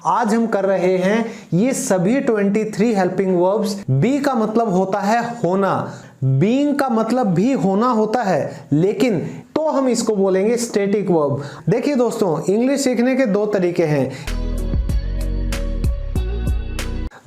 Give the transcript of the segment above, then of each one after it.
आज हम कर रहे हैं ये सभी 23 हेल्पिंग वर्ब्स। बी का मतलब होता है होना, बीइंग का मतलब भी होना होता है, लेकिन तो हम इसको बोलेंगे स्टैटिक वर्ब। देखिए दोस्तों, इंग्लिश सीखने के दो तरीके हैं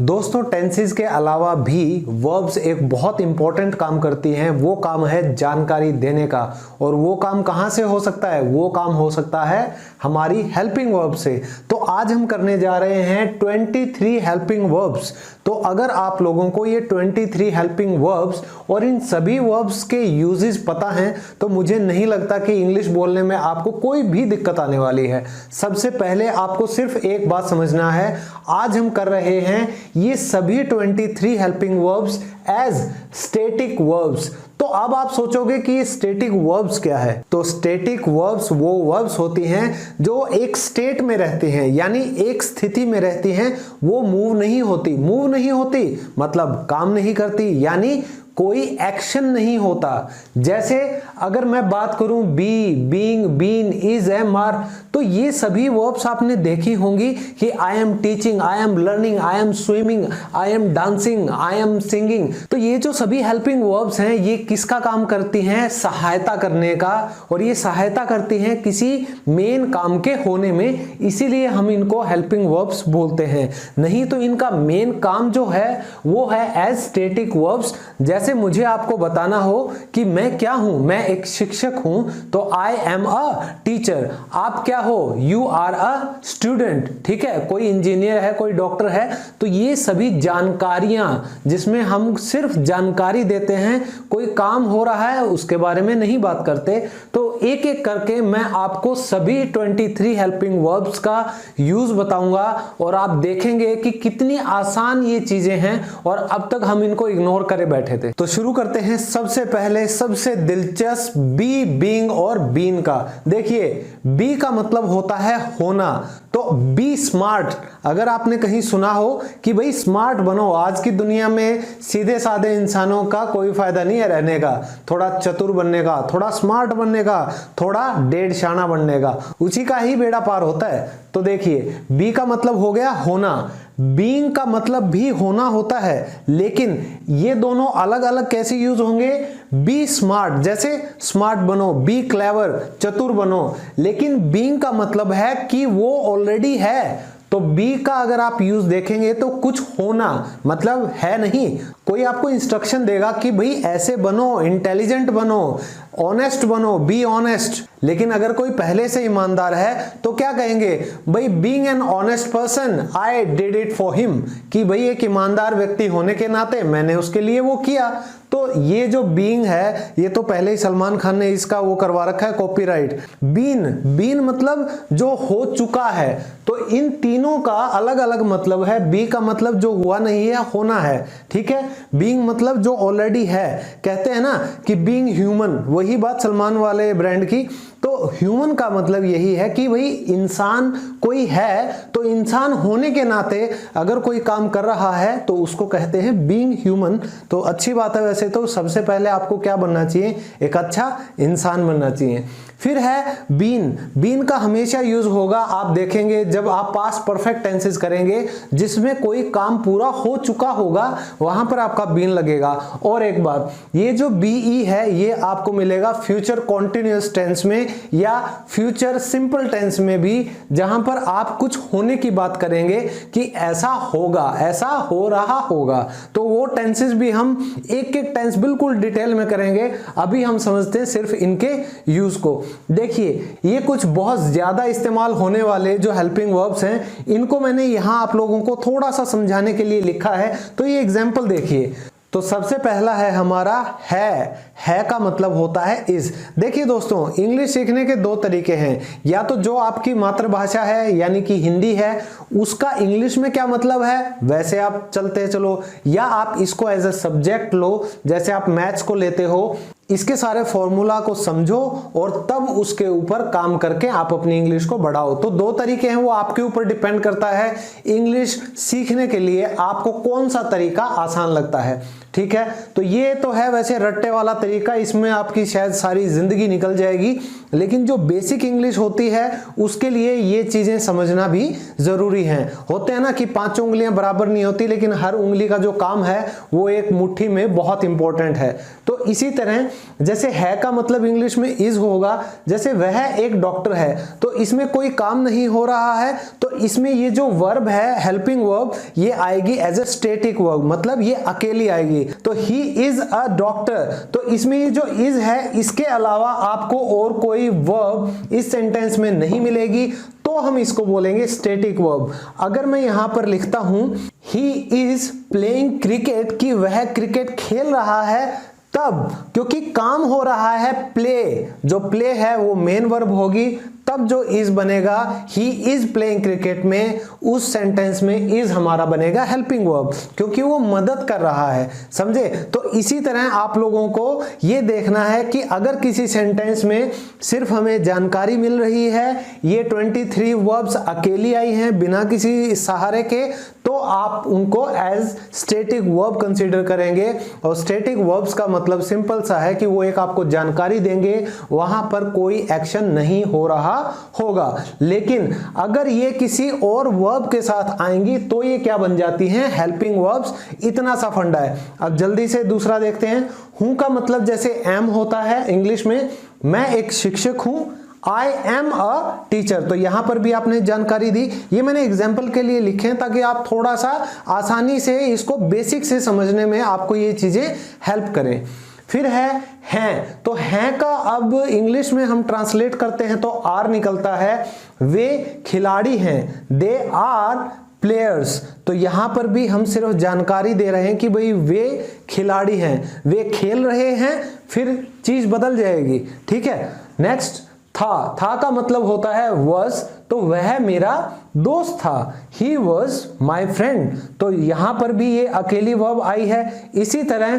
दोस्तों। टेंसेस के अलावा भी वर्ब्स एक बहुत इंपॉर्टेंट काम करती हैं, वो काम है जानकारी देने का। और वो काम कहां से हो सकता है? वो काम हो सकता है हमारी हेल्पिंग वर्ब से। तो आज हम करने जा रहे हैं 23 हेल्पिंग वर्ब्स। तो अगर आप लोगों को ये 23 हेल्पिंग वर्ब्स और इन सभी वर्ब्स के यूजेस पता हैं तो मुझे नहीं लगता कि इंग्लिश बोलने में आपको कोई भी दिक्कत आने वाली है। सबसे पहले आपको सिर्फ एक बात समझना है, आज हम कर रहे हैं ये सभी 23 helping verbs as static verbs. तो अब आप सोचोगे कि ये स्टैटिक वर्ब्स क्या है? तो स्टैटिक वर्ब्स वो वर्ब्स होती हैं जो एक स्टेट में रहती हैं, यानी एक स्थिति में रहती हैं, वो मूव नहीं होती। मूव नहीं होती मतलब काम नहीं करती, यानी कोई एक्शन नहीं होता। जैसे अगर मैं बात करूं be, being, been, is, am, are, तो ये सभी वर्ब्स आपने देखी होंगी कि I am teaching, I am learning, I am swimming, I am dancing, I am singing. तो ये जो सभी हेल्पिंग वर्ब्स हैं ये किसका काम करती हैं? सहायता करने का। और ये सहायता करती हैं किसी मेन काम के होने में, इसीलिए हम इनको हेल्पिंग वर्ब्स बोलते हैं। नहीं तो इनका मेन काम जो है वो है एज स्टैटिक वर्ब्स। जैसे मुझे आपको बताना हो कि मैं क्या हूं, मैं एक शिक्षक हूं, तो आई एम अ टीचर। आप क्या हो? You are a student. ठीक है, कोई इंजीनियर है, कोई डॉक्टर है। तो ये सभी जानकारियां जिसमें हम सिर्फ जानकारी देते हैं, कोई काम हो रहा है उसके बारे में नहीं बात करते। तो एक एक करके मैं आपको सभी 23 हेल्पिंग वर्ब्स का यूज बताऊंगा और आप देखेंगे कि कितनी आसान ये चीजें हैं और अब तक हम इनको इग्नोर करे बैठे थे। तो शुरू करते हैं सबसे पहले सबसे दिलचस्प बी, बीइंग और बीन का। देखिए, बी का मतलब होता है होना। तो बी स्मार्ट, अगर आपने कहीं सुना हो कि भाई स्मार्ट बनो, आज की दुनिया में सीधे साधे इंसानों का कोई फायदा नहीं है रहने का, थोड़ा चतुर बनने का, थोड़ा स्मार्ट बनने का, थोड़ा डेढ़ शाना बनने का, उसी का ही बेड़ा पार होता है। तो देखिए, बी का मतलब हो गया होना, बीइंग का मतलब भी होना होता है, लेकिन ये दोनों अलग अलग कैसे यूज होंगे? बी स्मार्ट, जैसे स्मार्ट बनो, बी क्लेवर, चतुर बनो, लेकिन बीइंग का मतलब है कि वो ऑलरेडी है। तो बी का अगर आप यूज देखेंगे तो कुछ होना मतलब है नहीं। कोई आपको इंस्ट्रक्शन देगा कि भाई ऐसे बनो, इंटेलिजेंट बनो, ऑनेस्ट बनो, बी ऑनेस्ट, लेकिन अगर कोई पहले से ईमानदार है तो क्या कहेंगे? भाई being an honest person I did it for him, कि भाई एक ईमानदार व्यक्ति होने के नाते मैंने उसके लिए वो किया। तो ये जो बीइंग है ये तो पहले ही सलमान खान ने इसका वो करवा रखा है कॉपीराइट। बीन, बीन मतलब जो हो चुका है। तो इन तीनों का अलग अलग मतलब है। बी का मतलब जो हुआ नहीं है, होना है। ठीक है, बीइंग मतलब जो ऑलरेडी है। कहते हैं ना कि बीइंग ह्यूमन, वही बात सलमान वाले ब्रांड की। तो ह्यूमन का मतलब यही है कि भाई इंसान कोई है, तो इंसान होने के नाते अगर कोई काम कर रहा है तो उसको कहते हैं बीइंग ह्यूमन। तो अच्छी बात है। वैसे तो सबसे पहले आपको क्या बनना चाहिए? एक अच्छा इंसान बनना चाहिए। फिर है बीन, बीन का हमेशा यूज होगा, आप देखेंगे जब आप पास्ट परफेक्ट टेंसेस करेंगे जिसमें कोई काम पूरा हो चुका होगा, वहां पर आपका बीन लगेगा। और एक बात, ये जो बीई है ये आपको मिलेगा फ्यूचर कॉन्टिन्यूअस टेंस में या फ्यूचर सिंपल टेंस में भी, जहां पर आप कुछ होने की बात करेंगे कि ऐसा होगा, ऐसा हो रहा होगा। तो वो टेंसेस भी हम एक एक टेंस बिल्कुल डिटेल में करेंगे। अभी हम समझते हैं सिर्फ इनके यूज को। देखिए, ये कुछ बहुत ज्यादा इस्तेमाल होने वाले जो हेल्पिंग वर्ब्स हैं, इनको मैंने यहां आप लोगों को थोड़ा सा समझाने के लिए लिखा है। तो ये एग्जांपल देखिए। तो सबसे पहला है हमारा है का मतलब होता है इज। देखिए दोस्तों, इंग्लिश सीखने के दो तरीके हैं, या तो जो आपकी मातृभाषा है यानी कि हिंदी है, उसका इंग्लिश में क्या मतलब है वैसे आप चलते चलो, या आप इसको एज ए सब्जेक्ट लो, जैसे आप मैथ्स को लेते हो इसके सारे फॉर्मूला को समझो और तब उसके ऊपर काम करके आप अपनी इंग्लिश को बढ़ाओ। तो दो तरीके हैं, वो आपके ऊपर डिपेंड करता है इंग्लिश सीखने के लिए आपको कौन सा तरीका आसान लगता है। ठीक है, तो ये तो है वैसे रट्टे वाला तरीका, इसमें आपकी शायद सारी जिंदगी निकल जाएगी, लेकिन जो बेसिक इंग्लिश होती है उसके लिए ये चीजें समझना भी जरूरी है। होते हैं ना कि पांचों उंगलियां बराबर नहीं होती, लेकिन हर उंगली का जो काम है वो एक मुट्ठी में बहुत इंपॉर्टेंट है। तो इसी तरह जैसे है का मतलब इंग्लिश में इज होगा, जैसे वह एक डॉक्टर है तो इसमें कोई काम नहीं हो रहा है, तो इसमें ये जो वर्ब है हेल्पिंग वर्ब ये आएगी एज ए स्टैटिक वर्ब, मतलब ये अकेली आएगी। तो ही इज अ डॉक्टर, तो इसमें ये जो इज है इसके अलावा आपको और कोई वर्ब इस सेंटेंस में नहीं मिलेगी, तो हम इसको बोलेंगे स्टैटिक वर्ब। अगर मैं यहां पर लिखता हूं ही इज प्लेइंग क्रिकेट, कि वह क्रिकेट खेल रहा है, तब क्योंकि काम हो रहा है प्ले, जो प्ले है वो मेन वर्ब होगी, तब जो इज बनेगा ही इज प्लेइंग क्रिकेट में, उस सेंटेंस में इज हमारा बनेगा हेल्पिंग वर्ब, क्योंकि वो मदद कर रहा है। समझे? तो इसी तरह आप लोगों को ये देखना है कि अगर किसी सेंटेंस में सिर्फ हमें जानकारी मिल रही है, ये 23 वर्ब्स अकेली आई हैं बिना किसी सहारे के, तो आप उनको एज स्टैटिक वर्ब कंसीडर करेंगे। और स्टैटिक वर्ब्स का मतलब सिंपल सा है कि वो एक आपको जानकारी देंगे, वहां पर कोई एक्शन नहीं हो रहा होगा। लेकिन अगर ये किसी और वर्ब के साथ आएंगी तो ये क्या बन जाती हैं? Helping verbs. इतना सा फंडा है। अब जल्दी से दूसरा देखते हैं। हूं का मतलब जैसे एम होता है इंग्लिश में, मैं एक शिक्षक हूं, I am a टीचर, तो यहां पर भी आपने जानकारी दी। ये मैंने एग्जाम्पल के लिए लिखे हैं ताकि आप थोड़ा सा आसानी से इसको बेसिक से समझने में आपको ये चीजें हेल्प करें। फिर हैं, तो हैं का अब इंग्लिश में हम ट्रांसलेट करते हैं तो आर निकलता है। वे खिलाड़ी हैं, दे आर प्लेयर्स, तो यहां पर भी हम सिर्फ जानकारी दे रहे हैं कि भाई वे खिलाड़ी हैं, वे खेल रहे हैं, फिर चीज बदल जाएगी। ठीक है, नेक्स्ट था का मतलब होता है was, तो वह मेरा दोस्त था, he was my friend, तो यहां पर भी ये अकेली वर्ब आई है। इसी तरह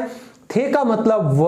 थे का मतलब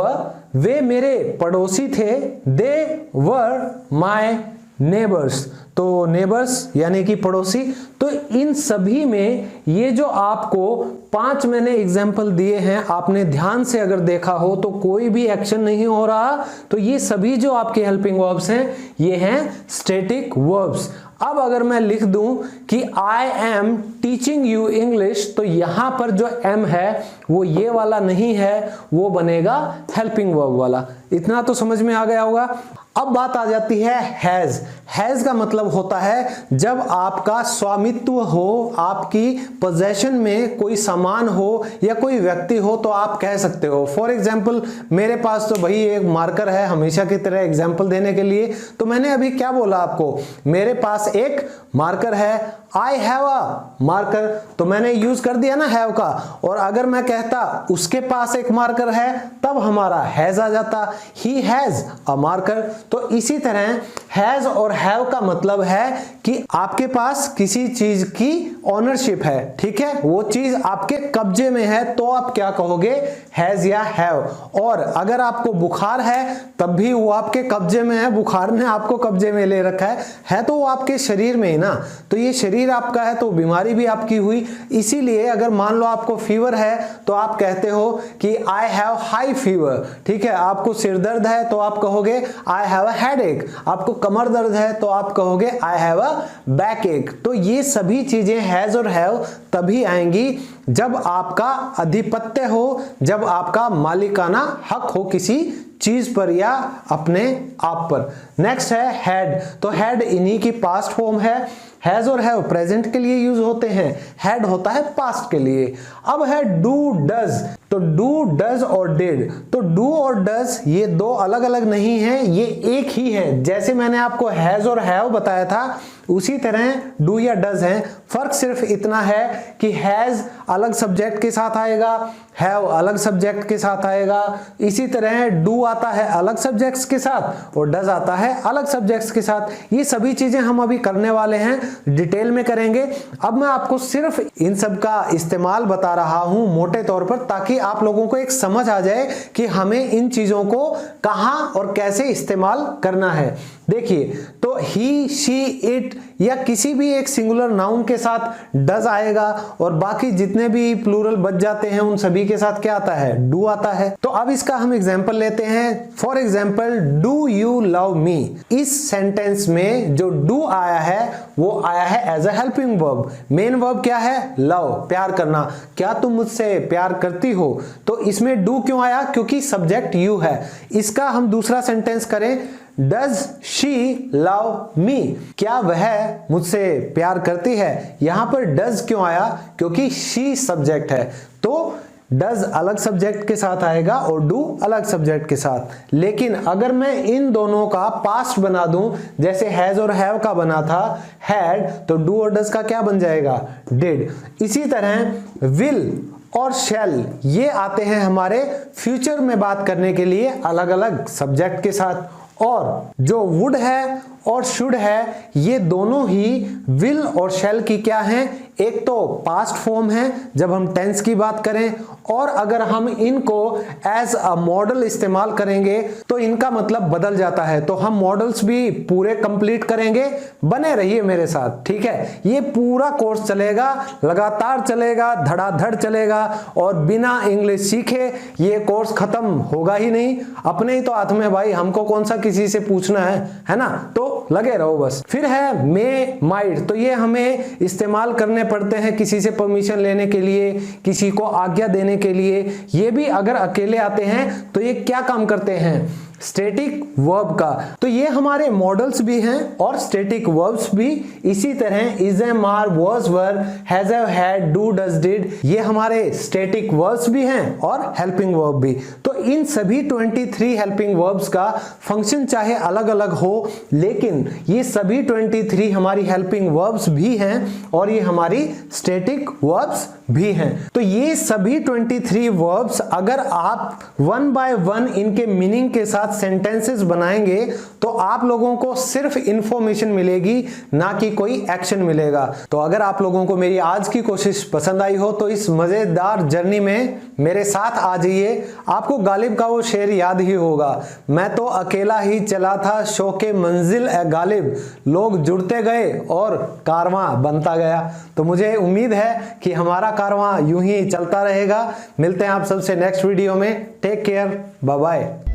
वे मेरे पड़ोसी थे, they were my neighbors, तो नेबर्स यानी कि पड़ोसी। तो इन सभी में ये जो आपको 5 मैंने एग्जाम्पल दिए हैं, आपने ध्यान से अगर देखा हो तो कोई भी एक्शन नहीं हो रहा, तो ये सभी जो आपके हेल्पिंग वर्ब्स हैं ये हैं स्टैटिक वर्ब्स। अब अगर मैं लिख दूं कि I am teaching you English, तो यहां पर जो एम है वो ये वाला नहीं है, वो बनेगा हेल्पिंग वर्ब वाला। इतना तो समझ में आ गया होगा। अब बात आ जाती है हैज का मतलब होता है जब आपका स्वामित्व हो, आपकी पोजेशन में कोई सामान हो या कोई व्यक्ति हो, तो आप कह सकते हो। फॉर एग्जाम्पल मेरे पास तो भाई एक मार्कर है, हमेशा की तरह एग्जाम्पल देने के लिए, तो मैंने अभी क्या बोला आपको, मेरे पास एक मार्कर है, आई हैव अ मार्कर, तो मैंने यूज कर दिया ना हैव का। और अगर मैं कहता उसके पास एक मार्कर है, तब हमारा हैज आ जाता, ही हैज अ मार्कर। तो इसी तरह हैज और हैव का मतलब है कि आपके पास किसी चीज की ओनरशिप है, ठीक है, वो चीज आपके कब्जे में है, तो आप क्या कहोगे, हैज या हैव। और अगर आपको बुखार है तब भी वो आपके कब्जे में है, बुखार ने आपको कब्जे में ले रखा है तो वो आपके शरीर में ही ना, तो ये शरीर आपका है तो बीमारी भी आपकी हुई। इसीलिए अगर मान लो आपको फीवर है तो आप कहते हो कि आई हैव हाई फीवर, ठीक है। आपको सिर दर्द है तो आप कहोगे आई हैव अ हेडेक, आपको कमर दर्द है तो आप कहोगे आई हैव अ बैक एक। तो ये सभी चीजें हैज और हैव तभी आएंगी जब आपका आधिपत्य हो, जब आपका मालिकाना हक हो किसी चीज पर या अपने आप पर। नेक्स्ट है हैड, तो हैड इन्हीं की पास्ट फॉर्म है। हैज और हैव प्रेजेंट के लिए यूज होते हैं, हैड होता है पास्ट के लिए। अब है डू डज, तो डू डज और डिड, तो डू और डज ये दो अलग अलग नहीं है, ये एक ही है। जैसे मैंने आपको हैज और हैव बताया था उसी तरह डू या डज है। फर्क सिर्फ इतना है कि हैज अलग सब्जेक्ट के साथ आएगा, हैव अलग सब्जेक्ट के साथ आएगा, इसी तरह डू आता है अलग सब्जेक्ट्स के साथ और डज आता है अलग सब्जेक्ट्स के साथ। ये सभी चीजें हम अभी करने वाले हैं, डिटेल में करेंगे। अब मैं आपको सिर्फ इन सब का इस्तेमाल बता रहा हूं मोटे तौर पर, ताकि आप लोगों को एक समझ आ जाए कि हमें इन चीजों को कहां और कैसे इस्तेमाल करना है। देखिए, तो ही, शी, इट या किसी भी एक सिंगुलर नाउन के साथ डज आएगा और बाकी जितने भी प्लूरल बच जाते हैं उन सभी के साथ क्या आता है, डू आता है। तो अब इसका हम एग्जांपल लेते हैं। For example, do you love me. इस सेंटेंस में जो डू आया है वो आया है as a helping verb. Main verb क्या है, लव, प्यार करना। क्या तुम मुझसे प्यार करती हो? तो इसमें डू क्यों आया, क्योंकि सब्जेक्ट यू है। इसका हम दूसरा सेंटेंस करें, डज शी लव मी। क्या वह मुझसे प्यार करती है? यहां पर डज क्यों आया, क्योंकि शी सब्जेक्ट है। तो डज अलग सब्जेक्ट के साथ आएगा और डू अलग सब्जेक्ट के साथ। लेकिन अगर मैं इन दोनों का पास्ट बना दूं, जैसे हैज और हैव का बना था हैड, तो डू और डज का क्या बन जाएगा, डिड। इसी तरह विल और शैल ये आते हैं हमारे फ्यूचर में बात करने के लिए अलग अलग सब्जेक्ट के साथ। और जो वुड है और शुड है ये दोनों ही विल और शैल की क्या हैं, एक तो पास्ट फॉर्म है जब हम टेंस की बात करें, और अगर हम इनको एज अ मॉडल इस्तेमाल करेंगे तो इनका मतलब बदल जाता है। तो हम मॉडल्स भी पूरे कंप्लीट करेंगे, बने रहिए मेरे साथ, ठीक है। ये पूरा कोर्स चलेगा, लगातार चलेगा, धड़ाधड़ चलेगा और बिना इंग्लिश सीखे ये कोर्स खत्म होगा ही नहीं। अपने ही तो हाथ में भाई, हमको कौन सा किसी से पूछना है ना। तो लगे रहो बस। फिर है मे, माइट, तो ये हमें इस्तेमाल करने पड़ते हैं किसी से परमिशन लेने के लिए, किसी को आज्ञा देने के लिए। ये भी अगर अकेले आते हैं तो ये क्या काम करते हैं, स्टैटिक वर्ब का। तो ये हमारे मॉडल्स भी हैं और स्टैटिक वर्ब्स भी। इसी तरह is, am, are, was, were, has, have, had, do, does, did ये हमारे स्टैटिक वर्ब्स भी हैं और हेल्पिंग वर्ब भी। तो इन सभी 23 हेल्पिंग वर्ब्स का फंक्शन चाहे अलग अलग हो, लेकिन ये सभी 23 हमारी हेल्पिंग वर्ब्स भी हैं और ये हमारी स्टैटिक वर्ब्स भी हैं। तो ये सभी 23 वर्ब्स अगर आप वन बाय वन इनके मीनिंग के साथ सेंटेंसेस बनाएंगे तो आप लोगों को सिर्फ इंफॉर्मेशन मिलेगी, ना कि कोई एक्शन मिलेगा। तो अगर आप लोगों को मेरी आज की कोशिश पसंद आई हो तो इस मजेदार जर्नी में मेरे साथ आ जाइए। आपको गालिब का वो शेर याद ही होगा, मैं तो अकेला ही चला था शौके मंजिल ए गालिब, लोग जुड़ते गए और कारवां बनता गया। तो मुझे उम्मीद है कि हमारा कारवां यूं ही चलता रहेगा। मिलते हैं आप सबसे नेक्स्ट वीडियो में। Take care, bye bye.